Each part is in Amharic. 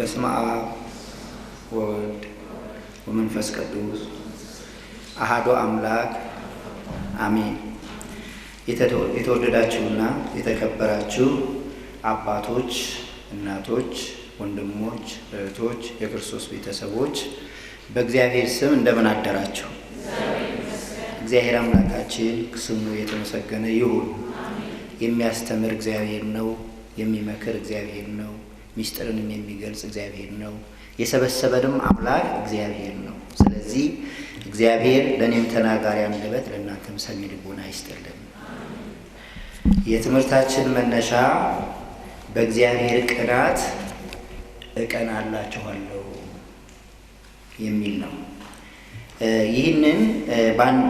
በስመ አብ ወወልድ ወመንፈስ ቅዱስ አሐዱ አምላክ አሜን። የተወደዳችሁና የተከበራችሁ አባቶች፣ እናቶች፣ ወንድሞች፣ እህቶች፣ የክርስቶስ ቤተሰቦች በእግዚአብሔር ስም እንደምን አደራችሁ? እግዚአብሔር አምላካችን ስሙ የተመሰገነ ይሁን። የሚያስተምር እግዚአብሔር ነው። የሚመክር እግዚአብሔር ነው። ሚስጥርንም የሚገልጽ እግዚአብሔር ነው። የሰበሰበንም አምላክ እግዚአብሔር ነው። ስለዚህ እግዚአብሔር ለእኔም ተናጋሪ አንደበት ለእናንተም ሰሚ ልቦና ይስጥልን። የትምህርታችን መነሻ በእግዚአብሔር ቅናት እቀናላችኋለሁ የሚል ነው። ይህንን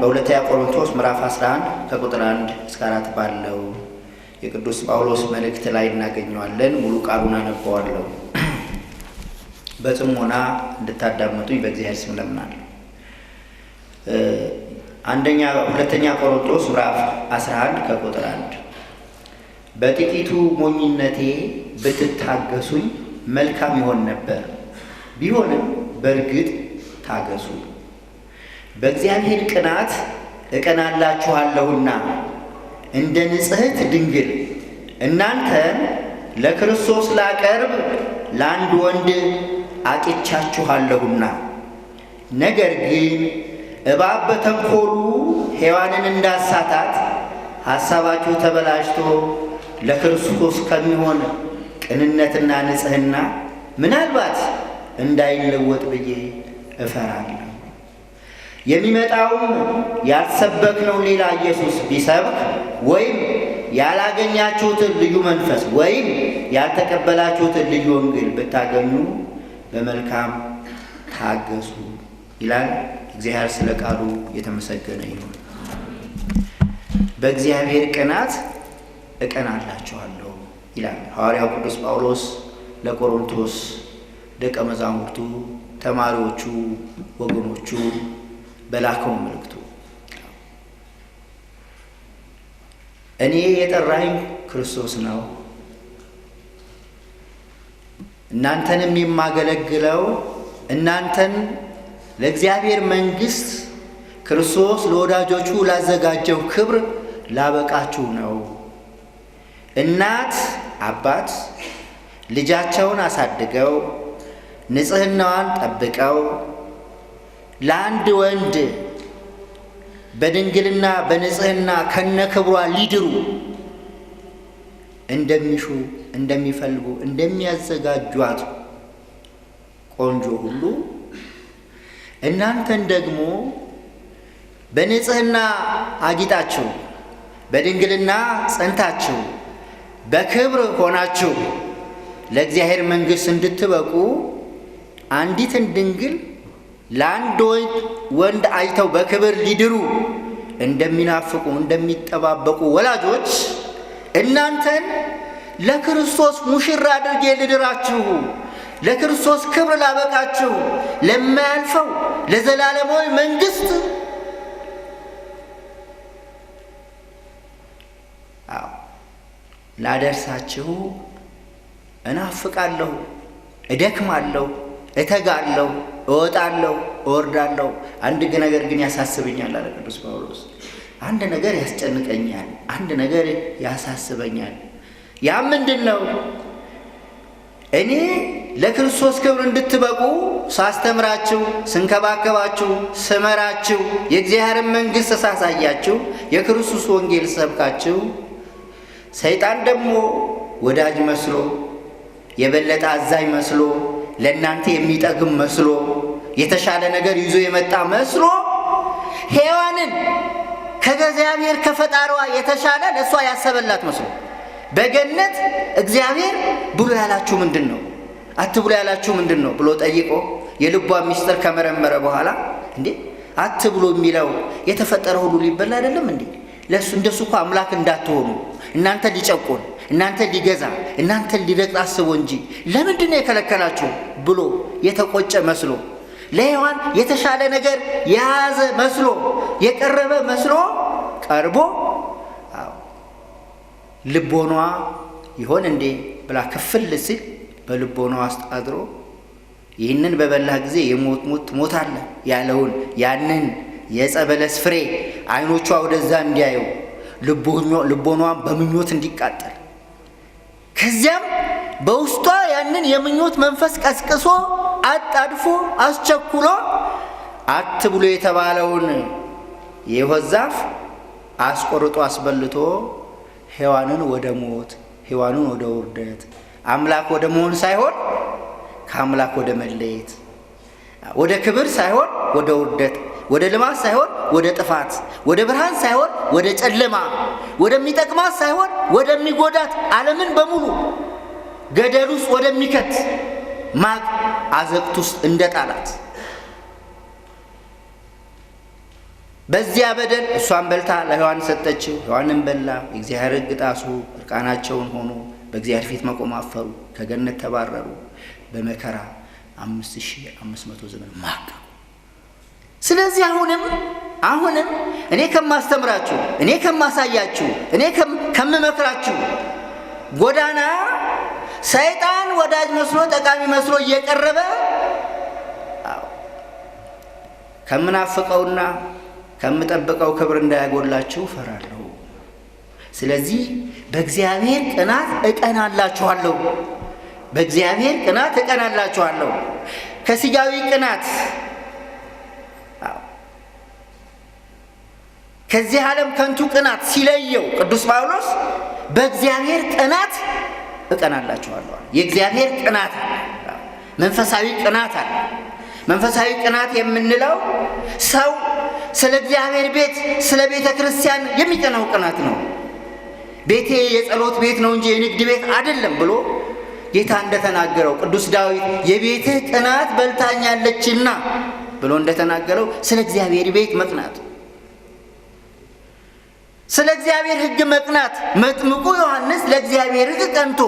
በሁለተኛ ቆሮንቶስ ምዕራፍ 11 ከቁጥር 1 እስከ 4 ባለው የቅዱስ ጳውሎስ መልእክት ላይ እናገኘዋለን። ሙሉ ቃሉን አነበዋለሁ። በጥሞና እንድታዳምጡኝ በእግዚአብሔር ስም እለምናለሁ። ሁለተኛ ቆሮንቶስ ምዕራፍ 11 ከቁጥር 1 በጥቂቱ ሞኝነቴ ብትታገሱኝ መልካም ይሆን ነበር፣ ቢሆንም በእርግጥ ታገሱ። በእግዚአብሔር ቅናት እቀናላችኋለሁና እንደ ንጽሕት ድንግል እናንተን ለክርስቶስ ላቀርብ ለአንድ ወንድ አጭቻችኋለሁና። ነገር ግን እባብ በተንኰሉ ሔዋንን እንዳሳታት ሐሳባችሁ ተበላሽቶ ለክርስቶስ ከሚሆን ቅንነትና ንጽሕና ምናልባት እንዳይለወጥ ብዬ እፈራለሁ። የሚመጣውም ያልሰበክነው ሌላ ኢየሱስ ቢሰብክ ወይም ያላገኛችሁትን ልዩ መንፈስ ወይም ያልተቀበላችሁትን ልዩ ወንጌል ብታገኙ በመልካም ታገሱ ይላል። እግዚአብሔር ስለ ቃሉ የተመሰገነ ይሁን። በእግዚአብሔር ቅናት እቀናላችኋለሁ ይላል ሐዋርያው ቅዱስ ጳውሎስ ለቆሮንቶስ ደቀ መዛሙርቱ፣ ተማሪዎቹ፣ ወገኖቹ በላከው መልእክቱ። እኔ የጠራኝ ክርስቶስ ነው፣ እናንተንም የማገለግለው እናንተን ለእግዚአብሔር መንግሥት ክርስቶስ ለወዳጆቹ ላዘጋጀው ክብር ላበቃችሁ ነው። እናት አባት ልጃቸውን አሳድገው ንጽሕናዋን ጠብቀው ለአንድ ወንድ በድንግልና በንጽሕና ከነክብሯ ሊድሩ እንደሚሹ እንደሚፈልጉ እንደሚያዘጋጇት ቆንጆ ሁሉ እናንተን ደግሞ በንጽሕና አጊጣችሁ በድንግልና ጸንታችሁ በክብር ሆናችሁ ለእግዚአብሔር መንግሥት እንድትበቁ አንዲትን ድንግል ለአንድ ወንድ አይተው በክብር ሊድሩ እንደሚናፍቁ እንደሚጠባበቁ ወላጆች እናንተን ለክርስቶስ ሙሽራ አድርጌ ልድራችሁ፣ ለክርስቶስ ክብር ላበቃችሁ፣ ለማያልፈው ለዘላለማዊ መንግሥት ላደርሳችሁ እናፍቃለሁ፣ እደክማለሁ፣ እተጋለሁ፣ እወጣለሁ፣ እወርዳለሁ። አንድ ነገር ግን ያሳስበኛል አለ ቅዱስ ጳውሎስ። አንድ ነገር ያስጨንቀኛል፣ አንድ ነገር ያሳስበኛል። ያ ምንድን ነው? እኔ ለክርስቶስ ክብር እንድትበቁ ሳስተምራችሁ፣ ስንከባከባችሁ፣ ስመራችሁ፣ የእግዚአብሔርን መንግሥት ሳሳያችሁ፣ የክርስቶስ ወንጌል ሰብካችሁ፣ ሰይጣን ደግሞ ወዳጅ መስሎ የበለጠ አዛኝ መስሎ ለእናንተ የሚጠግም መስሎ የተሻለ ነገር ይዞ የመጣ መስሎ ሔዋንን ከእግዚአብሔር ከፈጣሪዋ የተሻለ ለእሷ ያሰበላት መስሎ በገነት እግዚአብሔር ብሎ ያላችሁ ምንድን ነው? አትብሎ ያላችሁ ምንድን ነው ብሎ ጠይቆ የልቧ ሚስጥር ከመረመረ በኋላ እንዴ አትብሎ የሚለው የተፈጠረ ሁሉ ሊበላ አይደለም እንዴ? ለእሱ እንደሱ እኮ አምላክ እንዳትሆኑ እናንተ ሊጨቁን እናንተ ሊገዛ እናንተ ሊረግጥ አስቦ እንጂ ለምንድን ነው የከለከላችሁ ብሎ የተቆጨ መስሎ ለሔዋን የተሻለ ነገር የያዘ መስሎ የቀረበ መስሎ ቀርቦ ልቦኗ ይሆን እንዴ ብላ ክፍል ሲል በልቦና ውስጥ አድሮ ይህንን በበላህ ጊዜ የሞት ሞት ትሞታለህ ያለውን ያንን የዕፀ በለስ ፍሬ ዓይኖቿ ወደዛ እንዲያዩ ልቦኗን በምኞት እንዲቃጠል ከዚያም በውስጧ ያንን የምኞት መንፈስ ቀስቅሶ አጣድፎ አስቸኩሎ አትብሉ የተባለውን የሕይወት ዛፍ አስቆርጦ አስበልቶ ሔዋንን ወደ ሞት ሔዋንን ወደ ውርደት አምላክ ወደ መሆን ሳይሆን ከአምላክ ወደ መለየት ወደ ክብር ሳይሆን ወደ ውርደት ወደ ልማት ሳይሆን ወደ ጥፋት ወደ ብርሃን ሳይሆን ወደ ጨለማ ወደሚጠቅማት ሳይሆን ወደሚጎዳት ዓለምን በሙሉ ገደል ውስጥ ወደሚከት ማቅ አዘቅት ውስጥ እንደጣላት በዚያ በደል እሷን በልታ ለሔዋን ሰጠችው። ሔዋንን በላ። የእግዚአብሔር ሕግ ጣሱ። እርቃናቸውን ሆኑ። በእግዚአብሔር ፊት መቆም አፈሩ። ከገነት ተባረሩ። በመከራ 5500 ዘመን ማቀቁ። ስለዚህ አሁንም እኔ ከማስተምራችሁ እኔ ከማሳያችሁ እኔ ከምመክራችሁ ጎዳና ሰይጣን ወዳጅ መስሎ ጠቃሚ መስሎ እየቀረበ ከምናፍቀውና ከምጠብቀው ክብር እንዳያጎላችሁ እፈራለሁ። ስለዚህ በእግዚአብሔር ቅናት እቀናላችኋለሁ። በእግዚአብሔር ቅናት እቀናላችኋለሁ። ከሥጋዊ ቅናት ከዚህ ዓለም ከንቱ ቅናት ሲለየው ቅዱስ ጳውሎስ በእግዚአብሔር ቅናት እቀናላችኋለሁ። የእግዚአብሔር ቅናት መንፈሳዊ ቅናት አለ። መንፈሳዊ ቅናት የምንለው ሰው ስለ እግዚአብሔር ቤት ስለ ቤተ ክርስቲያን የሚቀናው ቅናት ነው። ቤቴ የጸሎት ቤት ነው እንጂ የንግድ ቤት አይደለም ብሎ ጌታ እንደተናገረው ቅዱስ ዳዊት የቤትህ ቅናት በልታኛለችና ብሎ እንደተናገረው ስለ እግዚአብሔር ቤት መቅናት፣ ስለ እግዚአብሔር ሕግ መቅናት። መጥምቁ ዮሐንስ ለእግዚአብሔር ሕግ ቀንቶ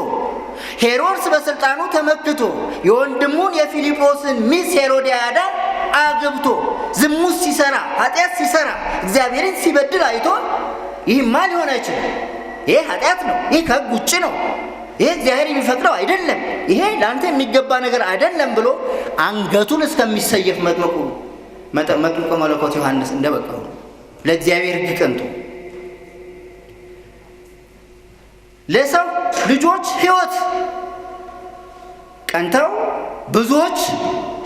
ሄሮድስ በስልጣኑ ተመክቶ የወንድሙን የፊልጶስን ሚስት ሄሮድያዳን አግብቶ ዝሙት ሲሰራ ኃጢአት ሲሰራ እግዚአብሔርን ሲበድል አይቶ ይህማ ሊሆን አይችልም፣ ይሄ ኃጢአት ነው፣ ይህ ከሕግ ውጭ ነው፣ ይሄ እግዚአብሔር የሚፈቅደው አይደለም፣ ይሄ ለአንተ የሚገባ ነገር አይደለም ብሎ አንገቱን እስከሚሰየፍ መጥምቁ መለኮት ዮሐንስ እንደበቃው ለእግዚአብሔር ሕግ ቀንቶ ለሰው ልጆች ሕይወት ቀንተው ብዙዎች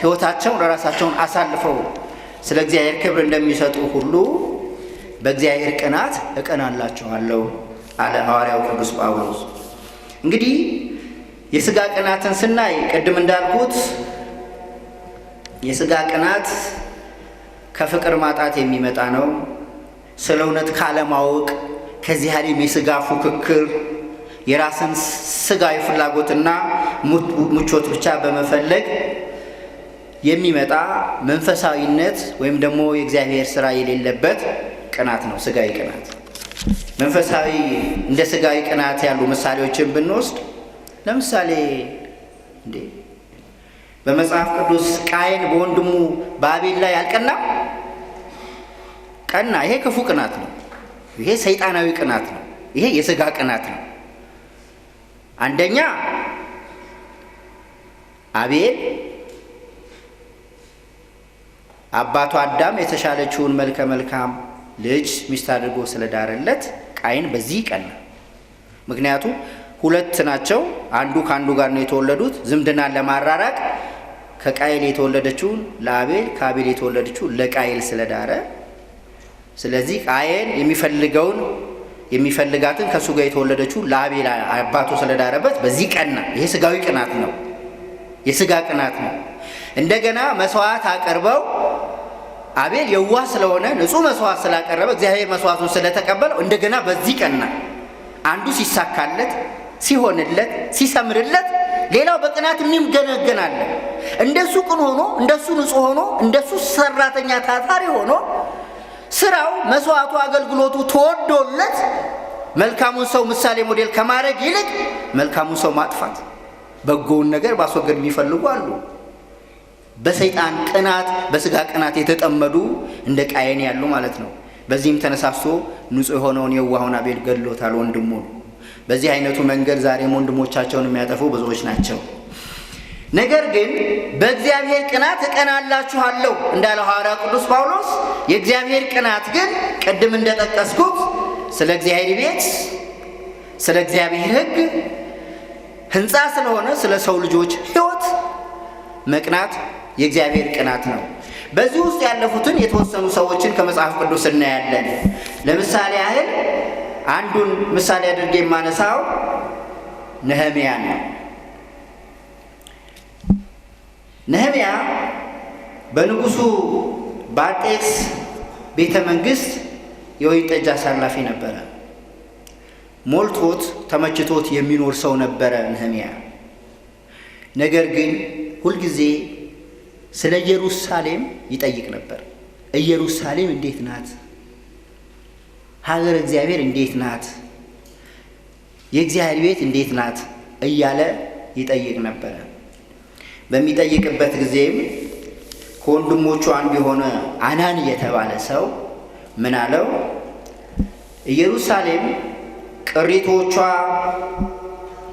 ሕይወታቸውን ለራሳቸውን አሳልፈው ስለ እግዚአብሔር ክብር እንደሚሰጡ ሁሉ በእግዚአብሔር ቅናት እቀናላችኋለሁ አለ ሐዋርያው ቅዱስ ጳውሎስ። እንግዲህ የሥጋ ቅናትን ስናይ ቅድም እንዳልኩት የሥጋ ቅናት ከፍቅር ማጣት የሚመጣ ነው። ስለ እውነት ካለማወቅ ከዚህ ዓለም የሥጋ ፉክክር የራስን ሥጋዊ ፍላጎትና ምቾት ብቻ በመፈለግ የሚመጣ መንፈሳዊነት ወይም ደግሞ የእግዚአብሔር ሥራ የሌለበት ቅናት ነው ሥጋዊ ቅናት። መንፈሳዊ እንደ ሥጋዊ ቅናት ያሉ ምሳሌዎችን ብንወስድ ለምሳሌ በመጽሐፍ ቅዱስ ቃየን በወንድሙ በአቤል ላይ አልቀናም? ቀና። ይሄ ክፉ ቅናት ነው። ይሄ ሰይጣናዊ ቅናት ነው። ይሄ የሥጋ ቅናት ነው። አንደኛ አቤል አባቱ አዳም የተሻለችውን መልከ መልካም ልጅ ሚስት አድርጎ ስለዳረለት ቃየን በዚህ ቀና። ምክንያቱም ሁለት ናቸው፣ አንዱ ከአንዱ ጋር ነው የተወለዱት። ዝምድናን ለማራራቅ ከቃየል የተወለደችውን ለአቤል ከአቤል የተወለደችውን ለቃየል ስለዳረ፣ ስለዚህ ቃየን የሚፈልጋትን ከእሱ ጋር የተወለደችው ለአቤል አባቱ ስለዳረበት በዚህ ቀና። ይሄ ሥጋዊ ቅናት ነው፣ የሥጋ ቅናት ነው። እንደገና መስዋዕት አቅርበው አቤል የዋህ ስለሆነ ንጹሕ መስዋዕት ስላቀረበ እግዚአብሔር መስዋዕቱን ስለተቀበለው እንደገና በዚህ ቀና። አንዱ ሲሳካለት ሲሆንለት ሲሰምርለት ሌላው በቅናት የሚገነገናለ። እንደሱ ቅን ሆኖ እንደሱ ንጹሕ ሆኖ እንደሱ ሰራተኛ ታታሪ ሆኖ ስራው መስዋዕቱ አገልግሎቱ ተወዶለት መልካሙን ሰው ምሳሌ ሞዴል ከማድረግ ይልቅ መልካሙን ሰው ማጥፋት በጎውን ነገር ማስወገድ የሚፈልጉ አሉ። በሰይጣን ቅናት በሥጋ ቅናት የተጠመዱ እንደ ቃየን ያሉ ማለት ነው። በዚህም ተነሳስቶ ንጹሕ የሆነውን የዋሁን አቤል ገድሎታል ወንድሙን። በዚህ አይነቱ መንገድ ዛሬም ወንድሞቻቸውን የሚያጠፉ ብዙዎች ናቸው። ነገር ግን በእግዚአብሔር ቅናት እቀናላችኋለሁ እንዳለው ሐዋርያው ቅዱስ ጳውሎስ፣ የእግዚአብሔር ቅናት ግን ቅድም እንደጠቀስኩት ስለ እግዚአብሔር ቤት፣ ስለ እግዚአብሔር ሕግ ሕንፃ ስለሆነ ስለ ሰው ልጆች ሕይወት መቅናት የእግዚአብሔር ቅናት ነው። በዚህ ውስጥ ያለፉትን የተወሰኑ ሰዎችን ከመጽሐፍ ቅዱስ እናያለን። ለምሳሌ ያህል አንዱን ምሳሌ አድርጌ የማነሳው ነህምያ ነው። ነህምያ በንጉሱ በአርጤክስ ቤተ መንግስት የወይን ጠጅ አሳላፊ ነበረ። ሞልቶት ተመችቶት የሚኖር ሰው ነበረ ነህምያ። ነገር ግን ሁልጊዜ ስለ ኢየሩሳሌም ይጠይቅ ነበር። ኢየሩሳሌም እንዴት ናት? ሀገር እግዚአብሔር እንዴት ናት? የእግዚአብሔር ቤት እንዴት ናት? እያለ ይጠይቅ ነበረ። በሚጠይቅበት ጊዜም ከወንድሞቹ አንዱ የሆነ አናኒ የተባለ ሰው ምን አለው? ኢየሩሳሌም ቅሪቶቿ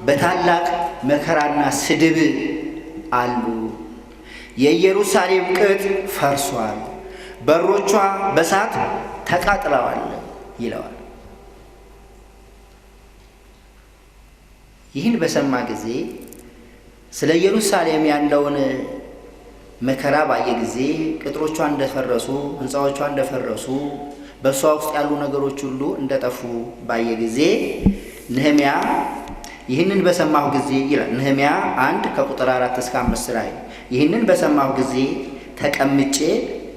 በታላቅ መከራና ስድብ አሉ። የኢየሩሳሌም ቅጥ ፈርሷል፣ በሮቿ በእሳት ተቃጥለዋል ይለዋል። ይህን በሰማ ጊዜ ስለ ኢየሩሳሌም ያለውን መከራ ባየ ጊዜ፣ ቅጥሮቿ እንደፈረሱ፣ ሕንፃዎቿ እንደፈረሱ፣ በእሷ ውስጥ ያሉ ነገሮች ሁሉ እንደጠፉ ባየ ጊዜ ነህምያ ይህንን በሰማሁ ጊዜ ይላል ነህምያ 1 ከቁጥር 4 እስከ 5 ላይ ይህንን በሰማሁ ጊዜ ተቀምጬ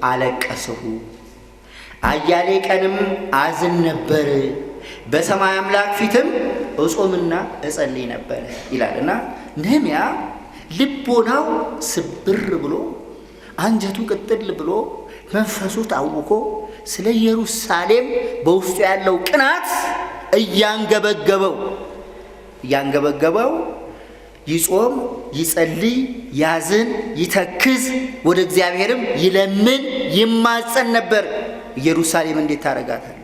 አለቀስሁ፣ አያሌ ቀንም አዝን ነበር፣ በሰማይ አምላክ ፊትም እጾምና እጸልይ ነበር ይላል። እና ነህምያ ልቦናው ስብር ብሎ አንጀቱ ቅጥል ብሎ መንፈሱ ታውኮ ስለ ኢየሩሳሌም በውስጡ ያለው ቅናት እያንገበገበው ይጾም፣ ይጸልይ፣ ያዝን፣ ይተክዝ፣ ወደ እግዚአብሔርም ይለምን ይማጸን ነበር። ኢየሩሳሌም እንዴት ታረጋታለህ?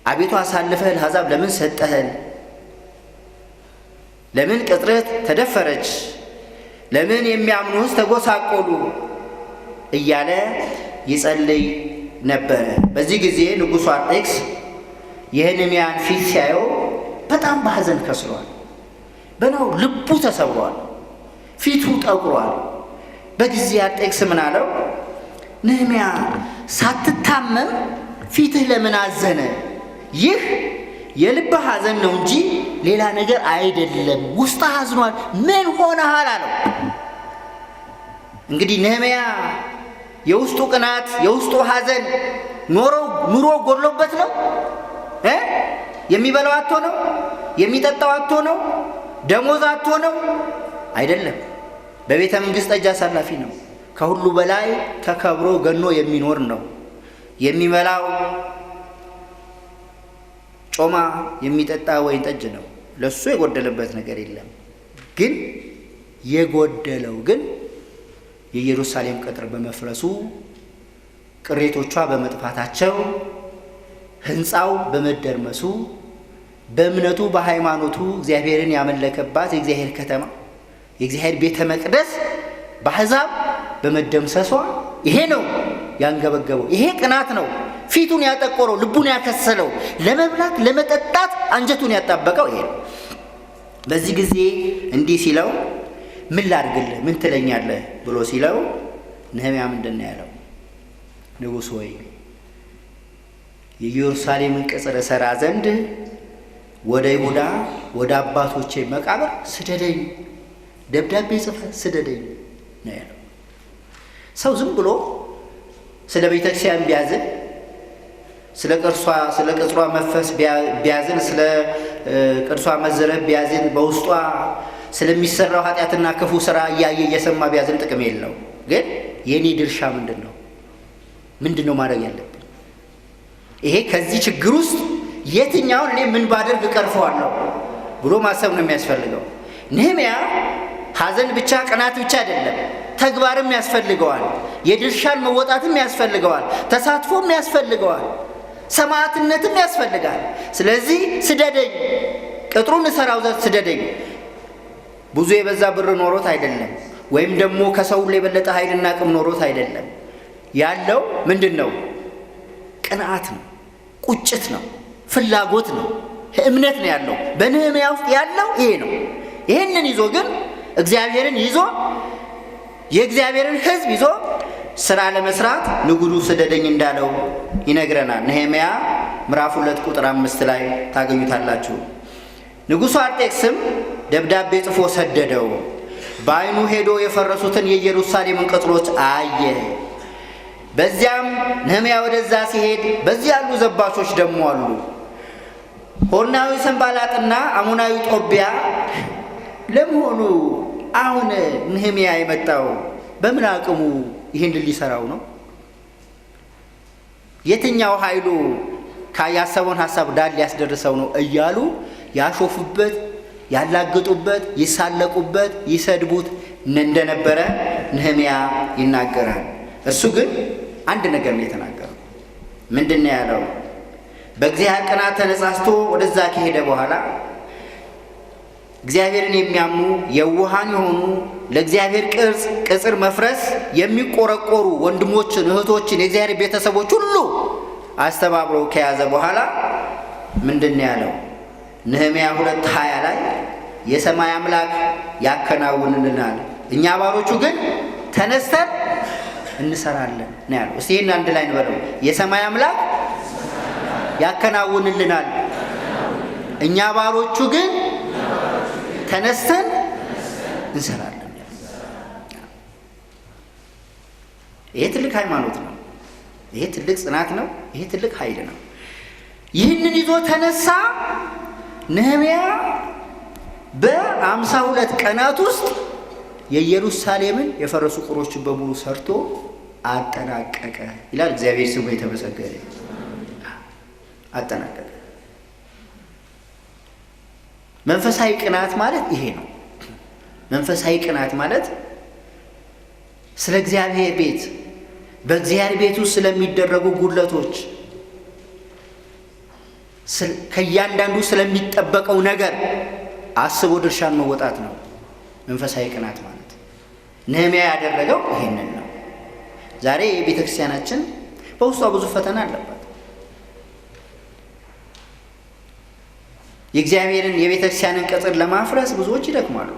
አቤቱ አሳልፈህ ለአሕዛብ ለምን ሰጠህን? ለምን ቅጥርህ ተደፈረች? ለምን የሚያምኑህስ ተጎሳቆሉ? እያለ ይጸልይ ነበረ። በዚህ ጊዜ ንጉሡ አርጤክስ የነህምያን ፊት ሲያየው በጣም በሐዘን ከስሏል። በናው ልቡ ተሰብሯል፣ ፊቱ ጠቁሯል። በጊዜ አርጤክስ ምን አለው? ነህምያ ሳትታመም ፊትህ ለምን አዘነ? ይህ የልብ ሐዘን ነው እንጂ ሌላ ነገር አይደለም። ውስጥ አዝኗል። ምን ሆነሃል አለው። እንግዲህ ነህምያ የውስጡ ቅናት የውስጡ ሐዘን ኑሮ ጎድሎበት ነው። የሚበላው አጥቶ ነው? የሚጠጣው አጥቶ ነው? ደሞዝ አጥቶ ነው? አይደለም። በቤተ መንግስት ጠጅ አሳላፊ ነው። ከሁሉ በላይ ተከብሮ ገኖ የሚኖር ነው። የሚበላው ጮማ፣ የሚጠጣ ወይን ጠጅ ነው። ለሱ የጎደለበት ነገር የለም። ግን የጎደለው ግን የኢየሩሳሌም ቅጥር በመፍረሱ፣ ቅሬቶቿ በመጥፋታቸው፣ ሕንፃው በመደርመሱ፣ በእምነቱ በሃይማኖቱ እግዚአብሔርን ያመለከባት የእግዚአብሔር ከተማ የእግዚአብሔር ቤተ መቅደስ በአሕዛብ በመደምሰሷ ይሄ ነው ያንገበገበው። ይሄ ቅናት ነው ፊቱን ያጠቆረው፣ ልቡን ያከሰለው፣ ለመብላት ለመጠጣት አንጀቱን ያጣበቀው ይሄ ነው። በዚህ ጊዜ እንዲህ ሲለው ምን ላድርግልህ? ምን ትለኛለህ? ብሎ ሲለው ነህምያ ምንድን ነው ያለው? ንጉሥ ሆይ የኢየሩሳሌምን ቅጽር እሠራ ዘንድ ወደ ይሁዳ ወደ አባቶቼ መቃብር ስደደኝ፣ ደብዳቤ ጽፈህ ስደደኝ ነው ያለው። ሰው ዝም ብሎ ስለ ቤተክርስቲያን ቢያዝን፣ ስለ ቅርሷ መፈስ ቢያዝን፣ ስለ ቅርሷ መዘረፍ ቢያዝን፣ በውስጧ ስለሚሰራው ኃጢአትና ክፉ ስራ እያየ እየሰማ ቢያዝን ጥቅም የለው። ግን የኔ ድርሻ ምንድን ነው? ምንድን ነው ማድረግ ያለብን? ይሄ ከዚህ ችግር ውስጥ የትኛውን እኔ ምን ባደርግ እቀርፈዋለሁ ብሎ ማሰብ ነው የሚያስፈልገው። ነህምያ ሐዘን ብቻ ቅናት ብቻ አይደለም፣ ተግባርም ያስፈልገዋል። የድርሻን መወጣትም ያስፈልገዋል። ተሳትፎም ያስፈልገዋል። ሰማዕትነትም ያስፈልጋል። ስለዚህ ስደደኝ፣ ቅጥሩን እሰራው ዘንድ ስደደኝ፣ ብዙ የበዛ ብር ኖሮት አይደለም፣ ወይም ደግሞ ከሰው ሁሉ የበለጠ ኃይልና አቅም ኖሮት አይደለም። ያለው ምንድን ነው? ቅንዓት ነው፣ ቁጭት ነው፣ ፍላጎት ነው፣ እምነት ነው ያለው። በነህምያ ውስጥ ያለው ይሄ ነው። ይህንን ይዞ ግን እግዚአብሔርን ይዞ የእግዚአብሔርን ሕዝብ ይዞ ስራ ለመስራት ንጉሡ ስደደኝ እንዳለው ይነግረናል። ነህምያ ምዕራፍ 2 ቁጥር 5 ላይ ታገኙታላችሁ። ንጉሡ አርጤክስም ደብዳቤ ጽፎ ሰደደው። በዓይኑ ሄዶ የፈረሱትን የኢየሩሳሌምን ቅጥሮች አየ። በዚያም ነህምያ ወደዛ ሲሄድ በዚህ ያሉ ዘባቾች ደግሞ አሉ። ሆርናዊ ሰንባላጥና አሞናዊ ጦቢያ። ለመሆኑ አሁን ነህምያ የመጣው በምን አቅሙ ይህን ሊሰራው ነው? የትኛው ኃይሉ ያሰበውን ሐሳብ ዳር ሊያስደርሰው ነው? እያሉ ያሾፉበት፣ ያላግጡበት፣ ይሳለቁበት፣ ይሰድቡት እንደነበረ ነህምያ ይናገራል። እሱ ግን አንድ ነገር ነው የተናገረው። ምንድን ነው ያለው? በእግዚአብሔር ቅናት ተነሳስቶ ወደዛ ከሄደ በኋላ እግዚአብሔርን የሚያምኑ የዋሃን የሆኑ ለእግዚአብሔር ቅጽር መፍረስ የሚቆረቆሩ ወንድሞችን፣ እህቶችን፣ የእግዚአብሔር ቤተሰቦች ሁሉ አስተባብሮ ከያዘ በኋላ ምንድን ነው ያለው? ነህምያ 2:20 ላይ የሰማይ አምላክ ያከናውንልናል፣ እኛ ባሮቹ ግን ተነስተን እንሰራለን ነው ያለው። እስቲ ይህን አንድ ላይ እንበለው። የሰማይ አምላክ ያከናውንልናል፣ እኛ ባሮቹ ግን ተነስተን እንሰራለን። ይሄ ትልቅ ሃይማኖት ነው። ይሄ ትልቅ ጽናት ነው። ይሄ ትልቅ ኃይል ነው። ይህንን ይዞ ተነሳ። ነህምያ በ52 ቀናት ውስጥ የኢየሩሳሌምን የፈረሱ ቅጥሮችን በሙሉ ሰርቶ አጠናቀቀ ይላል። እግዚአብሔር ስሙ የተመሰገነ። አጠናቀቀ። መንፈሳዊ ቅናት ማለት ይሄ ነው። መንፈሳዊ ቅናት ማለት ስለ እግዚአብሔር ቤት፣ በእግዚአብሔር ቤት ውስጥ ስለሚደረጉ ጉድለቶች፣ ከእያንዳንዱ ስለሚጠበቀው ነገር አስቦ ድርሻን መወጣት ነው መንፈሳዊ ቅናት ማለት። ነህምያ ያደረገው ይሄንን ነው። ዛሬ የቤተ ክርስቲያናችን በውስጧ ብዙ ፈተና አለባት። የእግዚአብሔርን የቤተ ክርስቲያንን ቅጥር ለማፍረስ ብዙዎች ይደክማሉ።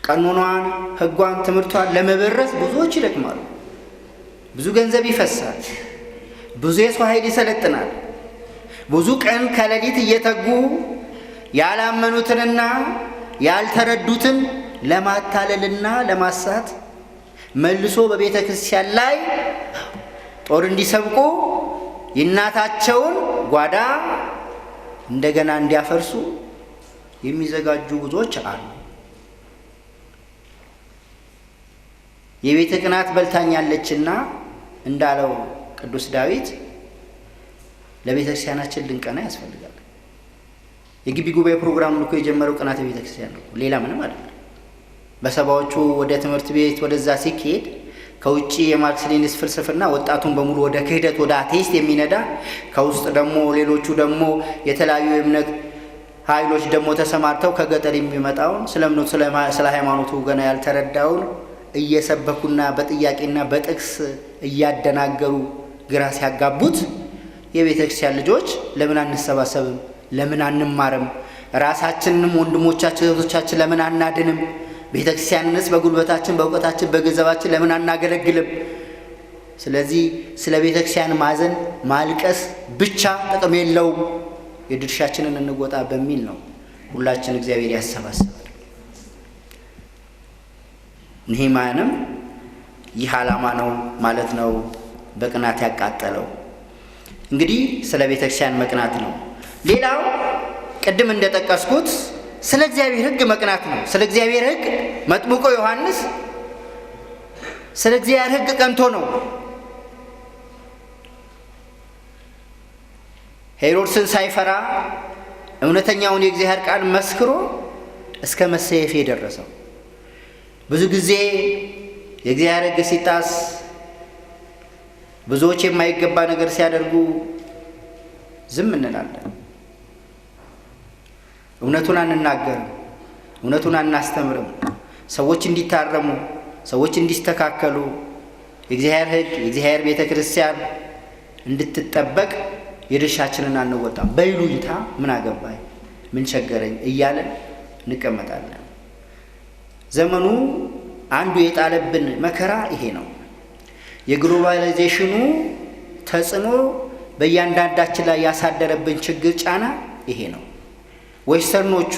ቀኖኗን፣ ሕጓን፣ ትምህርቷን ለመበረዝ ብዙዎች ይደክማሉ። ብዙ ገንዘብ ይፈሳል። ብዙ የሰው ኃይል ይሰለጥናል። ብዙ ቀን ከሌሊት እየተጉ ያላመኑትንና ያልተረዱትን ለማታለልና ለማሳት መልሶ በቤተ ክርስቲያን ላይ ጦር እንዲሰብቁ የእናታቸውን ጓዳ እንደገና እንዲያፈርሱ የሚዘጋጁ ብዙዎች አሉ። የቤተ ቅናት በልታኛለችና እንዳለው ቅዱስ ዳዊት ለቤተ ክርስቲያናችን ልንቀና ያስፈልጋል። የግቢ ጉባኤ ፕሮግራም ልኮ የጀመረው ቅናት የቤተ ክርስቲያን ነው፣ ሌላ ምንም አይደለም። በሰባዎቹ ወደ ትምህርት ቤት ወደዛ ሲካሄድ ከውጭ የማርክስ ሌኒንስ ፍልስፍና ወጣቱን በሙሉ ወደ ክህደት ወደ አቴይስት የሚነዳ ከውስጥ ደግሞ ሌሎቹ ደግሞ የተለያዩ የእምነት ኃይሎች ደግሞ ተሰማርተው ከገጠር የሚመጣውን ስለ እምነቱ ስለ ሃይማኖቱ ገና ያልተረዳውን እየሰበኩና በጥያቄና በጥቅስ እያደናገሩ ግራ ሲያጋቡት የቤተ ክርስቲያን ልጆች ለምን አንሰባሰብም? ለምን አንማርም? ራሳችንንም ወንድሞቻችን እህቶቻችን ለምን አናድንም? ቤተ ክርስቲያንንስ በጉልበታችን በእውቀታችን በገንዘባችን ለምን አናገለግልም? ስለዚህ ስለ ቤተ ክርስቲያን ማዘን ማልቀስ ብቻ ጥቅም የለውም፣ የድርሻችንን እንወጣ በሚል ነው ሁላችን እግዚአብሔር ያሰባሰባል። ነህምያንም ይህ ዓላማ ነው ማለት ነው በቅናት ያቃጠለው። እንግዲህ ስለ ቤተ ክርስቲያን መቅናት ነው። ሌላው ቅድም እንደጠቀስኩት ስለ እግዚአብሔር ሕግ መቅናት ነው። ስለ እግዚአብሔር ሕግ መጥምቁ ዮሐንስ ስለ እግዚአብሔር ሕግ ቀንቶ ነው ሄሮድስን ሳይፈራ እውነተኛውን የእግዚአብሔር ቃል መስክሮ እስከ መሰየፍ የደረሰው። ብዙ ጊዜ የእግዚአብሔር ሕግ ሲጣስ ብዙዎች የማይገባ ነገር ሲያደርጉ ዝም እንላለን፣ እውነቱን አንናገርም። እውነቱን አናስተምርም። ሰዎች እንዲታረሙ፣ ሰዎች እንዲስተካከሉ፣ የእግዚአብሔር ሕግ የእግዚአብሔር ቤተ ክርስቲያን እንድትጠበቅ የድርሻችንን አንወጣም። በይሉኝታ ምን አገባኝ ምን ቸገረኝ እያለን እንቀመጣለን። ዘመኑ አንዱ የጣለብን መከራ ይሄ ነው። የግሎባላይዜሽኑ ተጽዕኖ በእያንዳንዳችን ላይ ያሳደረብን ችግር ጫና ይሄ ነው። ዌስተርኖቹ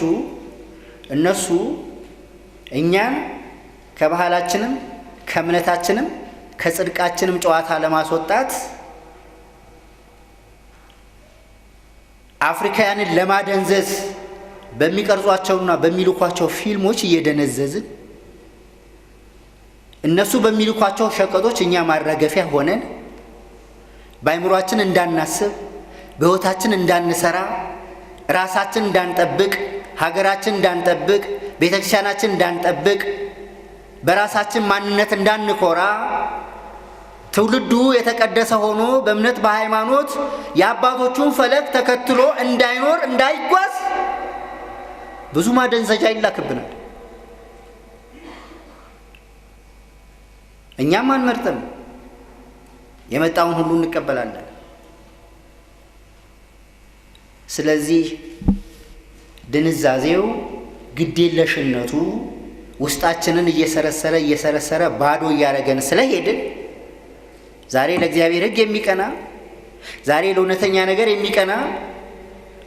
እነሱ እኛን ከባህላችንም ከእምነታችንም ከጽድቃችንም ጨዋታ ለማስወጣት አፍሪካውያንን ለማደንዘዝ በሚቀርጿቸውና በሚልኳቸው ፊልሞች እየደነዘዝን እነሱ በሚልኳቸው ሸቀጦች እኛ ማረገፊያ ሆነን በአይምሯችን እንዳናስብ፣ በሕይወታችን እንዳንሰራ፣ ራሳችን እንዳንጠብቅ፣ ሀገራችን እንዳንጠብቅ፣ ቤተክርስቲያናችን እንዳንጠብቅ፣ በራሳችን ማንነት እንዳንኮራ፣ ትውልዱ የተቀደሰ ሆኖ በእምነት በሃይማኖት የአባቶቹን ፈለግ ተከትሎ እንዳይኖር እንዳይጓዝ ብዙ ማደንዘዣ ይላክብናል። እኛም አንመርጥም፣ የመጣውን ሁሉ እንቀበላለን። ስለዚህ ድንዛዜው፣ ግዴለሽነቱ ውስጣችንን እየሰረሰረ ባዶ እያደረገን ስለሄድን ዛሬ ለእግዚአብሔር ሕግ የሚቀና ዛሬ ለእውነተኛ ነገር የሚቀና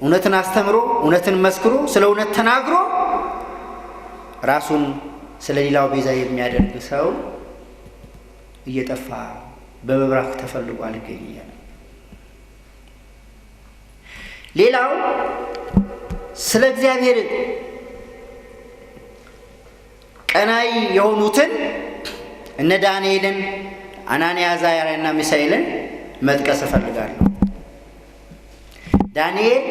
እውነትን አስተምሮ እውነትን መስክሮ ስለ እውነት ተናግሮ ራሱን ስለ ሌላው ቤዛ የሚያደርግ ሰው እየጠፋ በመብራክ ተፈልጎ አልገኛል። ሌላው ስለ እግዚአብሔር ቀናይ የሆኑትን እነ ዳንኤልን፣ አናንያ፣ አዛርያና ሚሳኤልን መጥቀስ እፈልጋለሁ። ዳንኤል፣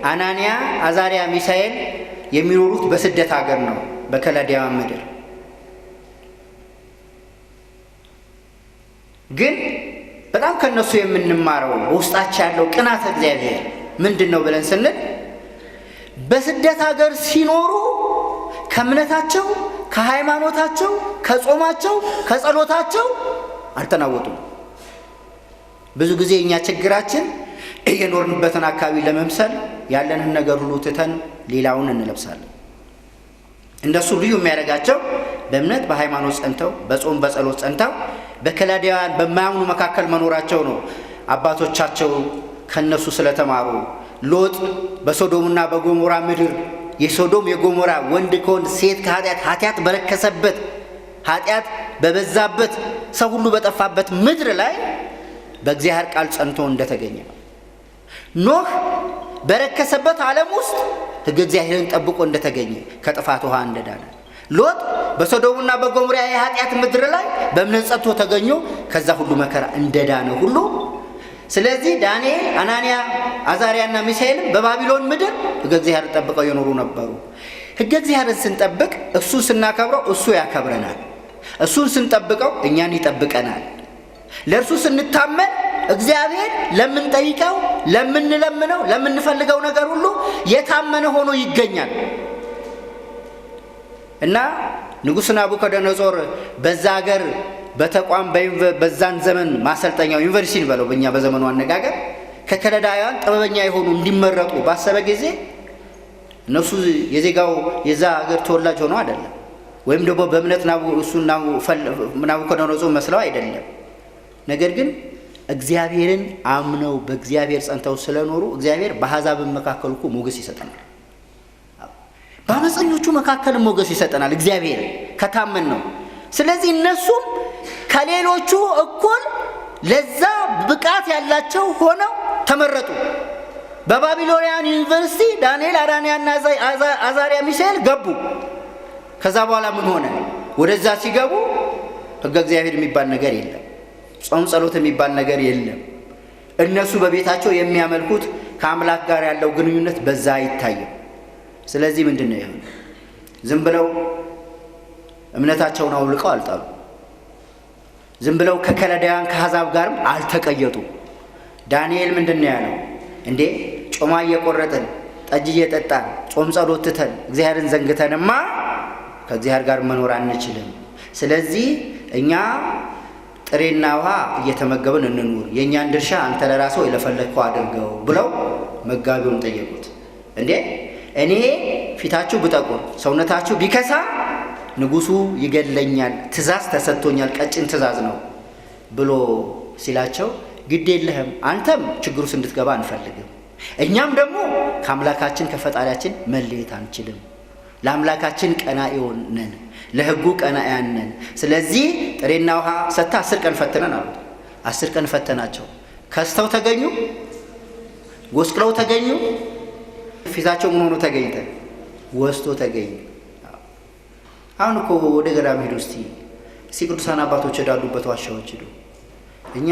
አናንያ፣ አዛርያ፣ ሚሳኤል የሚኖሩት በስደት ሀገር ነው፣ በከላዲያውያን ምድር። ግን በጣም ከነሱ የምንማረው በውስጣቸው ያለው ቅናተ እግዚአብሔር ምንድን ነው ብለን ስንል በስደት ሀገር ሲኖሩ ከእምነታቸው፣ ከሃይማኖታቸው፣ ከጾማቸው፣ ከጸሎታቸው አልተናወጡም። ብዙ ጊዜ እኛ ችግራችን እየኖርንበትን አካባቢ ለመምሰል ያለንን ነገር ሁሉ ትተን ሌላውን እንለብሳለን። እንደሱ ልዩ የሚያደርጋቸው በእምነት በሃይማኖት ጸንተው በጾም በጸሎት ጸንተው በከላዲያውያን በማያምኑ መካከል መኖራቸው ነው። አባቶቻቸው ከነሱ ስለተማሩ ሎጥ በሶዶምና በጎሞራ ምድር የሶዶም የጎሞራ ወንድ ከወንድ ሴት ኃጢአት በረከሰበት ኃጢአት በበዛበት ሰው ሁሉ በጠፋበት ምድር ላይ በእግዚአብሔር ቃል ጸንቶ እንደተገኘ ነው። ኖህ በረከሰበት ዓለም ውስጥ ሕግ እግዚአብሔርን ጠብቆ እንደተገኘ ከጥፋት ውሃ እንደዳነ፣ ሎጥ በሶዶምና በጎሞራ የኃጢአት ምድር ላይ በእምነት ጸንቶ ተገኘ ከዛ ሁሉ መከራ እንደዳነ ሁሉ ስለዚህ ዳንኤል፣ አናንያ፣ አዛርያና ሚሳኤልም በባቢሎን ምድር ሕግ እግዚአብሔርን ጠብቀው የኖሩ ነበሩ። ሕግ እግዚአብሔርን ስንጠብቅ እሱን ስናከብረው እሱ ያከብረናል። እሱን ስንጠብቀው እኛን ይጠብቀናል። ለእርሱ ስንታመን እግዚአብሔር ለምንጠይቀው፣ ለምንለምነው፣ ለምንፈልገው ነገር ሁሉ የታመነ ሆኖ ይገኛል እና ንጉሥ ናቡከደነጾር በዛ ሀገር በተቋም በዛን ዘመን ማሰልጠኛው ዩኒቨርሲቲ በለው በእኛ በዘመኑ አነጋገር ከከለዳውያን ጥበበኛ የሆኑ እንዲመረጡ ባሰበ ጊዜ እነሱ የዜጋው የዛ ሀገር ተወላጅ ሆነው አይደለም፣ ወይም ደግሞ በእምነት ናቡከደነጾር መስለው አይደለም። ነገር ግን እግዚአብሔርን አምነው በእግዚአብሔር ጸንተው ስለኖሩ እግዚአብሔር በአሕዛብም መካከል እኮ ሞገስ ይሰጠናል። በአመፀኞቹ መካከል ሞገስ ይሰጠናል እግዚአብሔር ከታመን ነው። ስለዚህ እነሱም ከሌሎቹ እኩል ለዛ ብቃት ያላቸው ሆነው ተመረጡ። በባቢሎኒያን ዩኒቨርሲቲ ዳንኤል፣ አናንያና አዛርያ፣ ሚሳኤል ገቡ። ከዛ በኋላ ምን ሆነ? ወደዛ ሲገቡ ሕገ እግዚአብሔር የሚባል ነገር የለም፣ ጾም ጸሎት የሚባል ነገር የለም። እነሱ በቤታቸው የሚያመልኩት ከአምላክ ጋር ያለው ግንኙነት በዛ አይታይም። ስለዚህ ምንድን ነው ይሁን? ዝም ብለው እምነታቸውን አውልቀው አልጣሉ። ዝም ብለው ከከለዳውያን ከአሕዛብ ጋርም አልተቀየጡ። ዳንኤል ምንድን ነው ያለው? እንዴ ጮማ እየቆረጥን ጠጅ እየጠጣን ጾም ጸሎት ትተን እግዚአብሔርን ዘንግተንማ ከእግዚአብሔር ጋር መኖር አንችልም። ስለዚህ እኛ ጥሬና ውሃ እየተመገብን እንኑር፣ የእኛን ድርሻ አንተ ለራስህ የለፈለግከው አድርገው ብለው መጋቢውን ጠየቁት። እንዴ እኔ ፊታችሁ ብጠቁር ሰውነታችሁ ቢከሳ ንጉሡ ይገለኛል፣ ትእዛዝ ተሰጥቶኛል፣ ቀጭን ትእዛዝ ነው ብሎ ሲላቸው ግድ የለህም አንተም ችግር ውስጥ እንድትገባ አንፈልግም፣ እኛም ደግሞ ከአምላካችን ከፈጣሪያችን መለየት አንችልም፣ ለአምላካችን ቀናኢዎች ነን፣ ለሕጉ ቀናኢያን ነን። ስለዚህ ጥሬና ውሃ ሰጥታ 10 ቀን ፈትነን አሉት። 10 ቀን ፈተናቸው። ከስተው ተገኙ፣ ጎስቅለው ተገኙ፣ ፊታቸው ምን ሆኖ ተገኝተ ወስቶ ተገኘ። አሁን እኮ ወደ ገዳም ሄዱ። እስቲ ቅዱሳን አባቶች ወዳሉበት ዋሻዎች ሄዱ። እኛ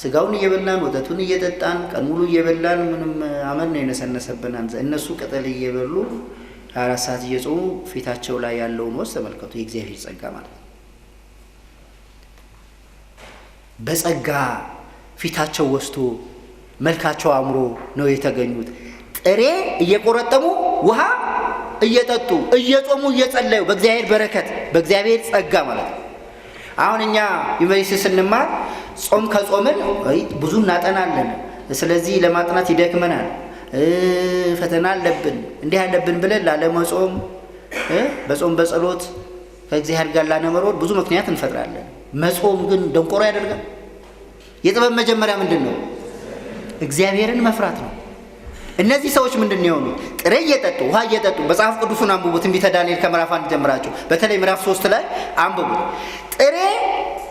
ስጋውን እየበላን ወተቱን እየጠጣን ቀን ሙሉ እየበላን ምንም አመን ነው የነሰነሰብን። እነሱ ቅጠል እየበሉ 24 ሰዓት እየጾሙ ፊታቸው ላይ ያለውን ወስ ተመልከቱ። የእግዚአብሔር ጸጋ ማለት ነው። በጸጋ ፊታቸው ወስቶ መልካቸው አምሮ ነው የተገኙት። ጥሬ እየቆረጠሙ ውሃ እየጠጡ እየጾሙ እየጸለዩ በእግዚአብሔር በረከት በእግዚአብሔር ጸጋ ማለት ነው። አሁን እኛ ዩኒቨርሲቲ ስንማር ጾም ከጾምን ብዙ እናጠናለን። ስለዚህ ለማጥናት ይደክመናል፣ ፈተና አለብን፣ እንዲህ አለብን ብለን ላለመጾም በጾም በጸሎት ከእግዚአብሔር ጋር ላለመኖር ብዙ ምክንያት እንፈጥራለን። መጾም ግን ደንቆሮ ያደርጋል። የጥበብ መጀመሪያ ምንድን ነው? እግዚአብሔርን መፍራት ነው። እነዚህ ሰዎች ምንድን ነው የሆኑት? ጥሬ እየጠጡ ውሃ እየጠጡ መጽሐፍ ቅዱሱን አንብቡ። ትንቢተ ዳንኤል ከምዕራፍ 1 ጀምራችሁ በተለይ ምዕራፍ 3 ላይ አንብቡ። ጥሬ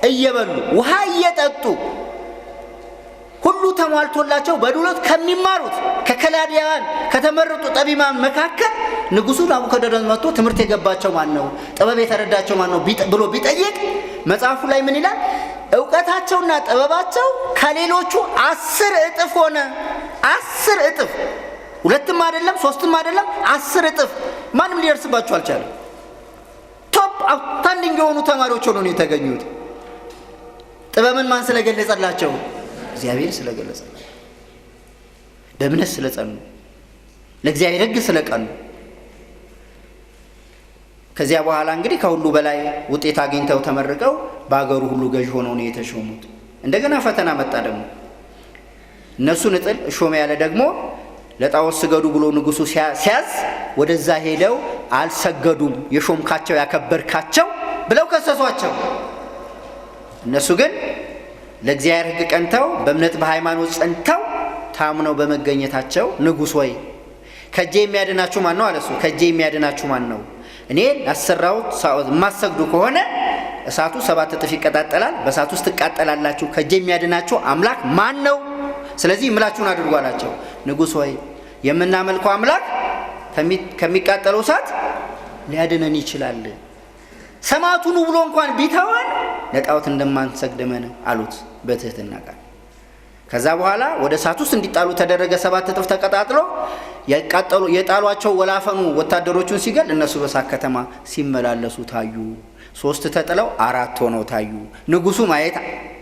እየበሉ ውሃ እየጠጡ ሁሉ ተሟልቶላቸው በዱለት ከሚማሩት ከከላዲያን ከተመረጡ ጠቢባን መካከል ንጉሡ ናቡከደነጾር መጥቶ ትምህርት የገባቸው ማን ነው? ጥበብ የተረዳቸው ማን ነው ብሎ ቢጠይቅ መጽሐፉ ላይ ምን ይላል? ዕውቀታቸውና ጥበባቸው ከሌሎቹ 10 እጥፍ ሆነ። 10 እጥፍ፣ 2ም አይደለም 3ም አይደለም 10 እጥፍ። ማንም ሊደርስባቸው አልቻለም። ቶፕ አውታንዲንግ የሆኑ ተማሪዎች ሆነው ነው የተገኙት። ጥበብን ማን ስለገለጸላቸው? እግዚአብሔር ስለገለጸላቸው። በእምነት ስለጸኑ፣ ለእግዚአብሔር ሕግ ስለቀኑ። ከዚያ በኋላ እንግዲህ ከሁሉ በላይ ውጤት አግኝተው ተመርቀው በአገሩ ሁሉ ገዥ ሆነው ነው የተሾሙት። እንደገና ፈተና መጣ ደግሞ። እነሱን እጥል ሾመ ያለ ደግሞ ለጣዖት ስገዱ ብሎ ንጉሡ ሲያዝ ወደዛ ሄደው አልሰገዱም፣ የሾምካቸው ያከበርካቸው ብለው ከሰሷቸው። እነሱ ግን ለእግዚአብሔር ሕግ ቀንተው በእምነት በሃይማኖት ጸንተው ታምነው በመገኘታቸው ንጉሥ ሆይ ከእጄ የሚያድናችሁ ማን ነው አለ። እሱ ከእጄ የሚያድናችሁ ማን ነው? እኔ ላሰራሁት የማሰግዱ ከሆነ እሳቱ 7 እጥፍ ይቀጣጠላል፣ በእሳት ውስጥ ትቃጠላላችሁ። ከእጄ የሚያድናችሁ አምላክ ማን ነው? ስለዚህ ምላችሁን አድርጉ አላቸው። ንጉሥ ሆይ የምናመልከው አምላክ ከሚቃጠለው እሳት ሊያድነን ይችላል። ሰማዕቱን ብሎ እንኳን ቢተወን ለጣዖት እንደማንሰግድመን አሉት በትህትና ቃል። ከዛ በኋላ ወደ እሳት ውስጥ እንዲጣሉ ተደረገ። 7 እጥፍ ተቀጣጥሎ የጣሏቸው ወላፈኑ ወታደሮቹን ሲገል እነሱ በእሳት ከተማ ሲመላለሱ ታዩ። 3 ተጥለው 4 ሆነው ታዩ። ንጉሡ ማየት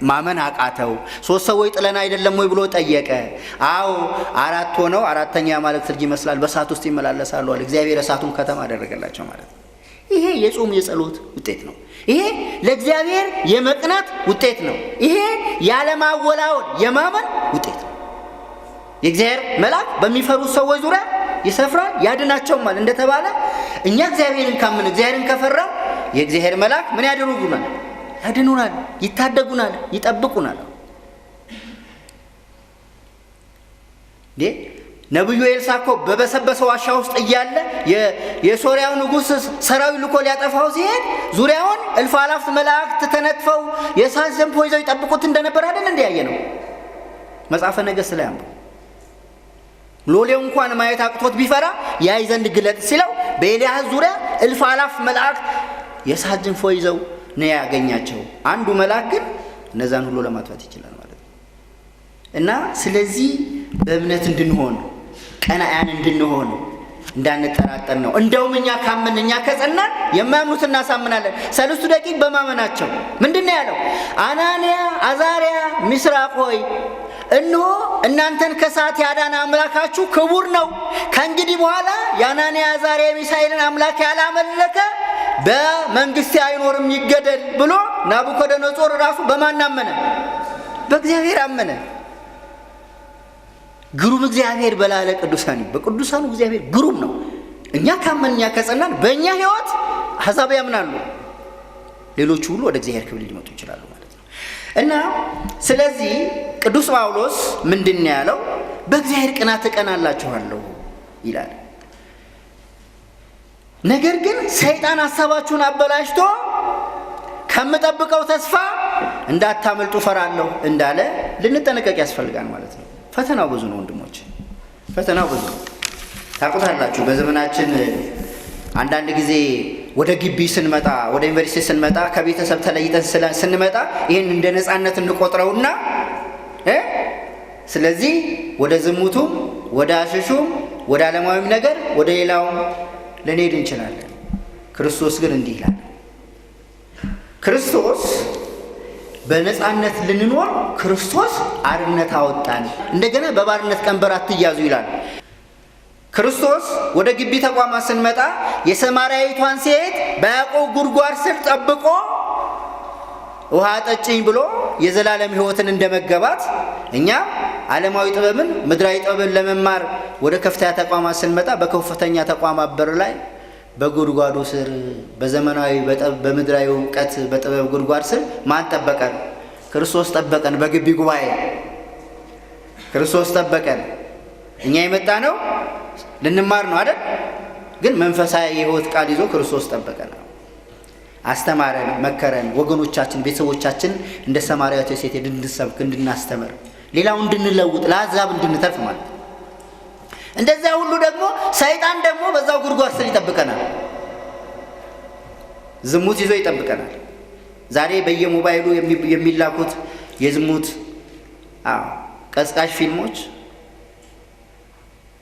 ማመን አቃተው። 3 ሰዎች ጥለን አይደለም ወይ ብሎ ጠየቀ። አዎ 4 ሆነው 4ተኛ የአማልክት ልጅ ይመስላል በእሳት ውስጥ ይመላለሳሉ አለ። እግዚአብሔር እሳቱን ከተማ አደረገላቸው ማለት ነው። ይሄ የጾም የጸሎት ውጤት ነው። ይሄ ለእግዚአብሔር የመቅናት ውጤት ነው። ይሄ ያለማወላወል የማመን ውጤት ነው። የእግዚአብሔር መልአክ በሚፈሩት ሰዎች ዙሪያ ይሰፍራል ያድናቸውማል እንደተባለ እኛ እግዚአብሔርን ካምን እግዚአብሔርን ከፈራ የእግዚአብሔር መልአክ ምን ያደርጉናል? ያድኑናል፣ ይታደጉናል፣ ይጠብቁናል። ነብዩ ኤልሳ እኮ በበሰበሰ ዋሻ ውስጥ እያለ የሶሪያው ንጉሥ ሰራዊት ልኮ ሊያጠፋው ሲሄድ ዙሪያውን እልፍ አላፍ መላእክት ተነጥፈው የእሳት ዘንፖ ይዘው ይጠብቁት እንደነበር አይደል እንዲያየ ነው መጽሐፈ ነገሥት ላይ አንብቡ። ሎሌው እንኳን ማየት አቅቶት ቢፈራ ያይ ዘንድ ግለጥ ሲለው በኤልያስ ዙሪያ እልፍ አላፍ መላእክት የእሳት ዘንፖ ይዘው ነው ያገኛቸው። አንዱ መልአክ ግን እነዛን ሁሉ ለማጥፋት ይችላል ማለት ነው። እና ስለዚህ በእምነት እንድንሆን ቀናያን እንድንሆን እንዳንጠራጠር ነው። እንደውም እኛ ካመን እኛ ከጸናን የማያምኑት እናሳምናለን። 3 ደቂቅ በማመናቸው ምንድነው ያለው? አናንያ አዛሪያ ሚስራቅ ሆይ እነሆ እናንተን ከእሳት ያዳነ አምላካችሁ ክቡር ነው። ከእንግዲህ በኋላ የአናንያ አዛርያ ሚሳኤልን አምላክ ያላመለከ በመንግስቴ አይኖርም ይገደል ብሎ ናቡከደነጾር ራሱ በማን አመነ? በእግዚአብሔር አመነ። ግሩም እግዚአብሔር በላለ ቅዱሳን፣ በቅዱሳኑ እግዚአብሔር ግሩም ነው። እኛ ካመን እኛ ከጸናን በእኛ ህይወት አሕዛብ ያምናሉ፣ ሌሎቹ ሁሉ ወደ እግዚአብሔር ክብር ሊመጡ ይችላሉ ማለት ነው። እና ስለዚህ ቅዱስ ጳውሎስ ምንድን ነው ያለው? በእግዚአብሔር ቅናት እቀናላችኋለሁ ይላል። ነገር ግን ሰይጣን ሐሳባችሁን አበላሽቶ ከምጠብቀው ተስፋ እንዳታመልጡ ፈራለሁ እንዳለ ልንጠነቀቅ ያስፈልጋል ማለት ነው። ፈተናው ብዙ ነው ወንድሞች፣ ፈተናው ብዙ ነው። ታውቁታላችሁ፣ በዘመናችን አንዳንድ ጊዜ ወደ ግቢ ስንመጣ፣ ወደ ዩኒቨርሲቲ ስንመጣ፣ ከቤተሰብ ተለይተን ስንመጣ ይህን እንደ ነፃነት እንቆጥረውና ስለዚህ ወደ ዝሙቱም፣ ወደ አሽሹም፣ ወደ ዓለማዊም ነገር፣ ወደ ሌላውም ልንሄድ እንችላለን። ክርስቶስ ግን እንዲህ ይላል። ክርስቶስ በነፃነት ልንኖር ክርስቶስ አርነት አወጣን። እንደገና በባርነት ቀንበር አትያዙ ይላል። ክርስቶስ ወደ ግቢ ተቋማት ስንመጣ የሰማርያዊቷን ሴት በያዕቆብ ጉድጓድ ስር ጠብቆ ውሃ ጠጭኝ ብሎ የዘላለም ሕይወትን እንደመገባት እኛ ዓለማዊ ጥበብን ምድራዊ ጥበብን ለመማር ወደ ከፍተኛ ተቋማት ስንመጣ በከፍተኛ ተቋማት በር ላይ በጉድጓዱ ስር በዘመናዊ በምድራዊ እውቀት በጥበብ ጉድጓድ ስር ማን ጠበቀን? ክርስቶስ ጠበቀን። በግቢ ጉባኤ ክርስቶስ ጠበቀን። እኛ የመጣ ነው ልንማር ነው አይደል? ግን መንፈሳዊ የሕይወት ቃል ይዞ ክርስቶስ ጠበቀን፣ አስተማረን፣ መከረን። ወገኖቻችን ቤተሰቦቻችን እንደ ሰማርያዊቷ ሴት እንድንሰብክ እንድናስተምር፣ ሌላው እንድንለውጥ፣ ለአሕዛብ እንድንተርፍ ማለት ነው። እንደዚያ ሁሉ ደግሞ ሰይጣን ደግሞ በዛው ጉድጓድ ስር ይጠብቀናል። ዝሙት ይዞ ይጠብቀናል። ዛሬ በየሞባይሉ የሚላኩት የዝሙት ቀስቃሽ ፊልሞች፣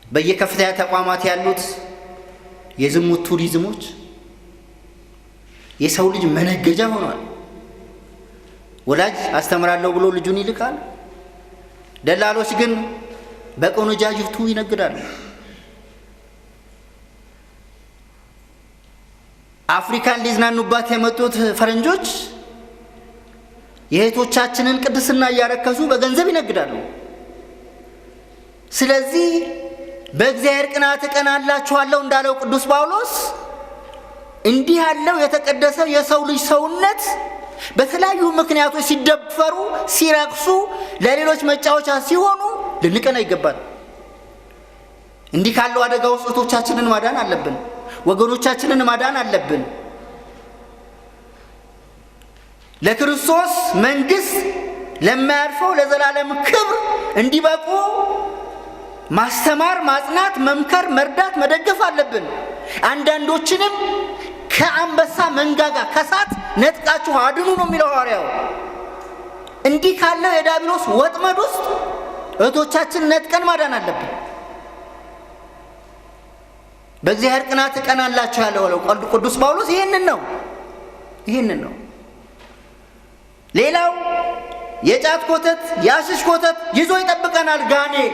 በየከፍተኛ ተቋማት ያሉት የዝሙት ቱሪዝሞች የሰው ልጅ መነገጃ ሆኗል። ወላጅ አስተምራለሁ ብሎ ልጁን ይልካል። ደላሎች ግን በቆነጃጅቱ ይነግዳሉ። አፍሪካን ሊዝናኑባት የመጡት ፈረንጆች የእህቶቻችንን ቅድስና እያረከሱ በገንዘብ ይነግዳሉ። ስለዚህ በእግዚአብሔር ቅናት እቀናላችኋለሁ እንዳለው ቅዱስ ጳውሎስ እንዲህ ያለው የተቀደሰው የሰው ልጅ ሰውነት በተለያዩ ምክንያቶች ሲደፈሩ፣ ሲረክሱ፣ ለሌሎች መጫወቻ ሲሆኑ ልንቀና ይገባል። እንዲህ ካለው አደጋ ውስጥ እህቶቻችንን ማዳን አለብን፣ ወገኖቻችንን ማዳን አለብን። ለክርስቶስ መንግስት ለማያልፈው ለዘላለም ክብር እንዲበቁ ማስተማር፣ ማጽናት፣ መምከር፣ መርዳት፣ መደገፍ አለብን። አንዳንዶችንም ከአንበሳ መንጋጋ ከሳት ነጥቃችሁ አድኑ ነው የሚለው ሐዋርያው። እንዲህ ካለው የዲያብሎስ ወጥመድ ውስጥ እህቶቻችን ነጥቀን ማዳን አለብን። በእግዚአብሔር ቅናት እቀናላችኋለሁ ያለው ቅዱስ ጳውሎስ ይህንን ነው። ሌላው የጫት ኮተት፣ የአሽሽ ኮተት ይዞ ይጠብቀናል። ጋኔል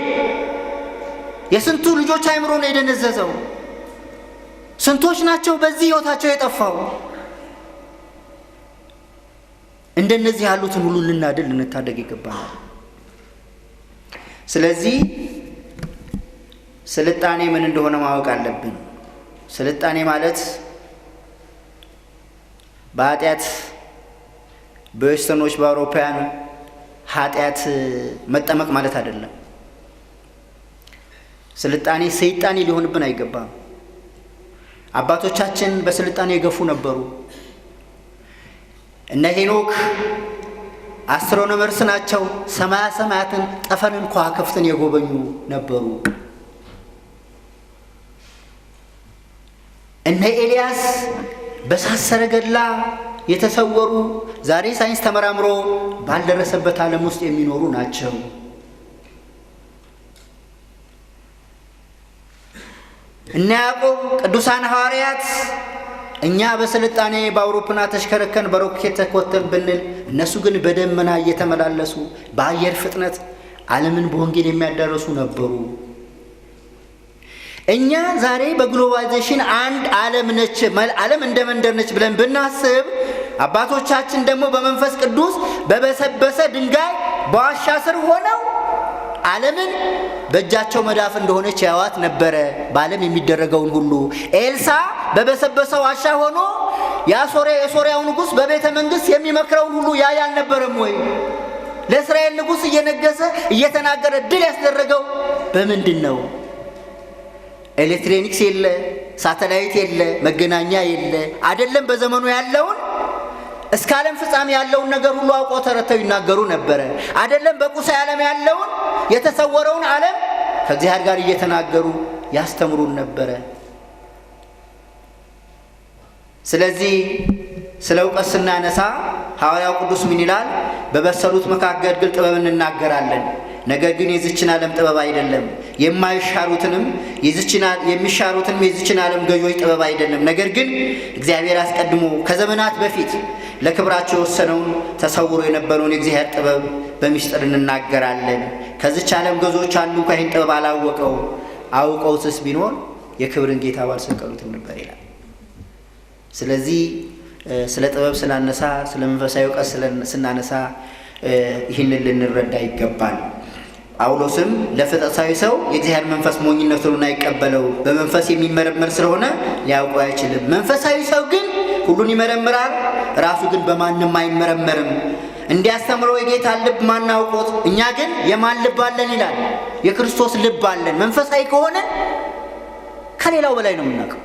የስንቱ ልጆች አእምሮ ነው የደነዘዘው። ስንቶች ናቸው በዚህ ሕይወታቸው የጠፋው። እንደነዚህ ያሉትን ሁሉ ልናድል ልንታደግ ይገባናል። ስለዚህ ስልጣኔ ምን እንደሆነ ማወቅ አለብን። ስልጣኔ ማለት በኃጢአት በዌስተርኖች በአውሮፓውያን ኃጢአት መጠመቅ ማለት አይደለም። ስልጣኔ ሰይጣኔ ሊሆንብን አይገባም። አባቶቻችን በስልጣኔ የገፉ ነበሩ። እነ ሄኖክ አስትሮኖመርስ ናቸው። ሰማያ ሰማያትን ጠፈርን ከዋክብትን የጎበኙ ነበሩ። እነ ኤልያስ በእሳት ሰረገላ የተሰወሩ ዛሬ ሳይንስ ተመራምሮ ባልደረሰበት ዓለም ውስጥ የሚኖሩ ናቸው። እነ ያዕቆብ ቅዱሳን ሐዋርያት እኛ በስልጣኔ በአውሮፕላን ተሽከረከን በሮኬት ተኮተን ብንል እነሱ ግን በደመና እየተመላለሱ በአየር ፍጥነት ዓለምን በወንጌል የሚያዳርሱ ነበሩ። እኛ ዛሬ በግሎባላይዜሽን አንድ ዓለም እንደ መንደር ነች ብለን ብናስብ፣ አባቶቻችን ደግሞ በመንፈስ ቅዱስ በበሰበሰ ድንጋይ በዋሻ ስር ሆነው ዓለምን በእጃቸው መዳፍ እንደሆነች ያዋት ነበረ። በዓለም የሚደረገውን ሁሉ ኤልሳ በበሰበሰ ዋሻ ሆኖ የሶርያው ንጉሥ በቤተ መንግሥት የሚመክረውን ሁሉ ያይ አልነበረም ወይ? ለእስራኤል ንጉሥ እየነገሰ እየተናገረ ድል ያስደረገው በምንድን ነው? ኤሌክትሮኒክስ የለ፣ ሳተላይት የለ፣ መገናኛ የለ። አይደለም በዘመኑ ያለውን እስከ ዓለም ፍጻሜ ያለውን ነገር ሁሉ አውቀው ተረተው ይናገሩ ነበረ። አይደለም በቁሳዊ ዓለም ያለውን የተሰወረውን ዓለም ከእግዚአብሔር ጋር እየተናገሩ ያስተምሩን ነበረ። ስለዚህ ስለ እውቀት ስናነሳ ሐዋርያው ቅዱስ ምን ይላል? በበሰሉት መካከል ግልጥ ጥበብ እንናገራለን፣ ነገር ግን የዚችን ዓለም ጥበብ አይደለም፣ የሚሻሩትንም የዚችን ዓለም ገዢዎች ጥበብ አይደለም። ነገር ግን እግዚአብሔር አስቀድሞ ከዘመናት በፊት ለክብራቸው የወሰነውን ተሰውሮ የነበረውን የእግዚአብሔር ጥበብ በሚስጥር እንናገራለን። ከዚች ዓለም ገዦች አንዱ ይህን ጥበብ አላወቀው፣ አውቀውትስ ቢኖር የክብርን ጌታ ባልሰቀሉትም ነበር ይላል። ስለዚህ ስለ ጥበብ ስናነሳ፣ ስለ መንፈሳዊ እውቀት ስናነሳ ይህንን ልንረዳ ይገባል። ጳውሎስም ለፍጥረታዊ ሰው የእግዚአብሔር መንፈስ ሞኝነቱን አይቀበለው፣ በመንፈስ የሚመረመር ስለሆነ ሊያውቀው አይችልም። መንፈሳዊ ሰው ግን ሁሉን ይመረምራል፣ ራሱ ግን በማንም አይመረመርም። እንዲያስተምረው የጌታ ልብ ማን አውቆት? እኛ ግን የማን ልብ አለን ይላል? የክርስቶስ ልብ አለን። መንፈሳዊ ከሆነ ከሌላው በላይ ነው የምናውቀው።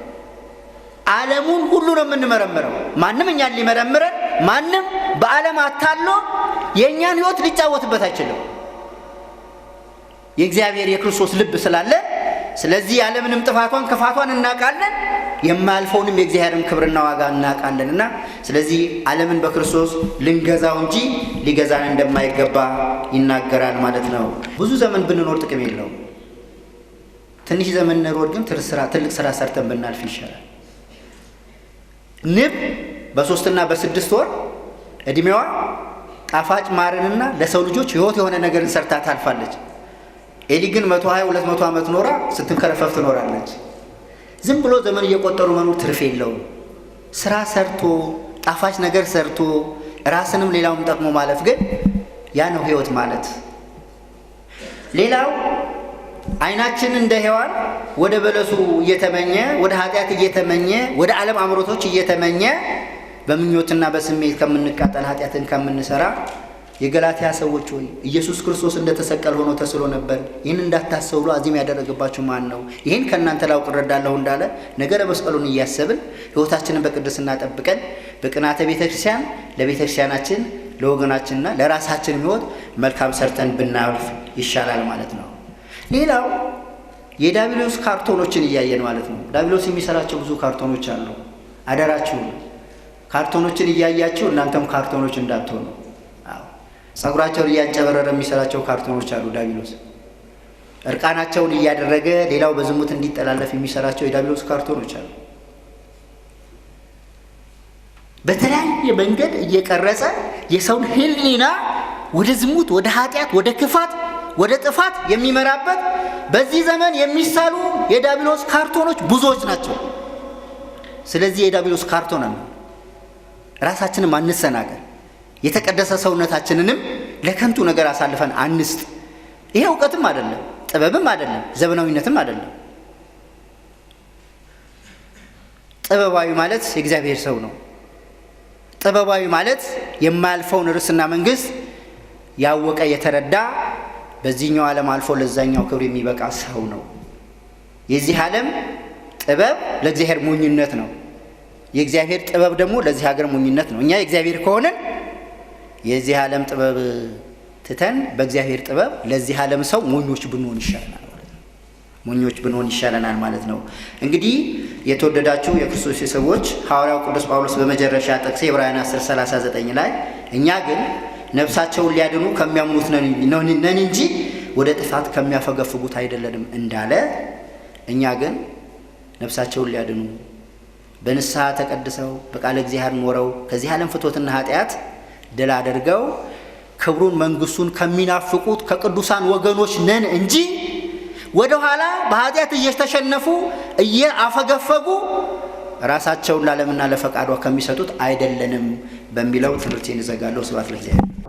ዓለሙን ሁሉ ነው የምንመረምረው። ማንም እኛን ሊመረምረን፣ ማንም በዓለም አታሎ የእኛን ሕይወት ሊጫወትበት አይችልም። የእግዚአብሔር የክርስቶስ ልብ ስላለ፣ ስለዚህ ዓለምንም ጥፋቷን ክፋቷን እናውቃለን፣ የማያልፈውንም የእግዚአብሔርን ክብርና ዋጋ እናውቃለን። እና ስለዚህ ዓለምን በክርስቶስ ልንገዛው እንጂ ሊገዛን እንደማይገባ ይናገራል ማለት ነው። ብዙ ዘመን ብንኖር ጥቅም የለውም። ትንሽ ዘመን እንኖር ግን ትልቅ ስራ ሰርተን ብናልፍ ይሻላል። ንብ በ3 እና በ6 ወር እድሜዋ ጣፋጭ ማርንና ለሰው ልጆች ሕይወት የሆነ ነገርን ሰርታ ታልፋለች። ኤሊ ግን 120-200 ዓመት ኖራ ስትንከረፈፍ ትኖራለች። ዝም ብሎ ዘመን እየቆጠሩ መኖር ትርፍ የለውም። ስራ ሰርቶ ጣፋጭ ነገር ሰርቶ ራስንም ሌላውም ጠቅሞ ማለፍ ግን ያ ነው ሕይወት ማለት። ሌላው ዓይናችን እንደ ሔዋን ወደ በለሱ እየተመኘ፣ ወደ ኃጢአት እየተመኘ፣ ወደ ዓለም አምሮቶች እየተመኘ በምኞትና በስሜት ከምንቃጠል ኃጢአትን ከምንሰራ የገላትያ ሰዎች ሆይ ኢየሱስ ክርስቶስ እንደተሰቀለ ሆኖ ተስሎ ነበር። ይህን እንዳታስተውሉ አዚም ያደረገባችሁ ማን ነው? ይህን ከእናንተ ላውቅ እረዳለሁ እንዳለ ነገረ መስቀሉን እያሰብን ሕይወታችንን በቅድስና ጠብቀን በቅናተ ቤተ ክርስቲያን ለቤተ ክርስቲያናችን ለወገናችንና ለራሳችን ሕይወት መልካም ሰርተን ብናልፍ ይሻላል ማለት ነው። ሌላው የዳቢሎስ ካርቶኖችን እያየን ማለት ነው። ዳቢሎስ የሚሰራቸው ብዙ ካርቶኖች አሉ። አደራችሁ ካርቶኖችን እያያችሁ እናንተም ካርቶኖች እንዳትሆኑ። ጸጉራቸውን እያንጨበረረ የሚሰራቸው ካርቶኖች አሉ። ዳቢሎስ እርቃናቸውን እያደረገ ሌላው በዝሙት እንዲጠላለፍ የሚሰራቸው የዳቢሎስ ካርቶኖች አሉ። በተለያየ መንገድ እየቀረጸ የሰውን ሕሊና ወደ ዝሙት፣ ወደ ኃጢአት፣ ወደ ክፋት፣ ወደ ጥፋት የሚመራበት በዚህ ዘመን የሚሳሉ የዳቢሎስ ካርቶኖች ብዙዎች ናቸው። ስለዚህ የዳቢሎስ ካርቶን ነው። ራሳችንን አንሰናገር። የተቀደሰ ሰውነታችንንም ለከንቱ ነገር አሳልፈን አንስጥ። ይሄ እውቀትም አይደለም፣ ጥበብም አይደለም፣ ዘመናዊነትም አይደለም። ጥበባዊ ማለት የእግዚአብሔር ሰው ነው። ጥበባዊ ማለት የማያልፈውን ርስና መንግስት ያወቀ የተረዳ በዚህኛው ዓለም አልፎ ለዛኛው ክብር የሚበቃ ሰው ነው። የዚህ ዓለም ጥበብ ለእግዚአብሔር ሞኝነት ነው። የእግዚአብሔር ጥበብ ደግሞ ለዚህ ሀገር ሞኝነት ነው። እኛ የእግዚአብሔር ከሆነን የዚህ ዓለም ጥበብ ትተን በእግዚአብሔር ጥበብ ለዚህ ዓለም ሰው ሞኞች ብንሆን ይሻለናል ማለት ነው። ሞኞች ብንሆን ይሻለናል ማለት ነው። እንግዲህ የተወደዳችሁ የክርስቶስ ሰዎች ሐዋርያው ቅዱስ ጳውሎስ በመጨረሻ ጥቅስ ዕብራውያን 10:39 ላይ እኛ ግን ነፍሳቸውን ሊያድኑ ከሚያምኑት ነን እንጂ ወደ ጥፋት ከሚያፈገፍጉት አይደለንም እንዳለ፣ እኛ ግን ነፍሳቸውን ሊያድኑ በንስሐ ተቀድሰው በቃለ እግዚአብሔር ኖረው ከዚህ ዓለም ፍቶትና ኃጢአት ድል አድርገው ክብሩን መንግስቱን ከሚናፍቁት ከቅዱሳን ወገኖች ነን እንጂ ወደ ኋላ በኃጢአት እየተሸነፉ እያፈገፈጉ ራሳቸውን ለዓለምና ለፈቃዷ ከሚሰጡት አይደለንም በሚለው ትምህርቴን እዘጋለሁ። ስብሐት ለእግዚአብሔር።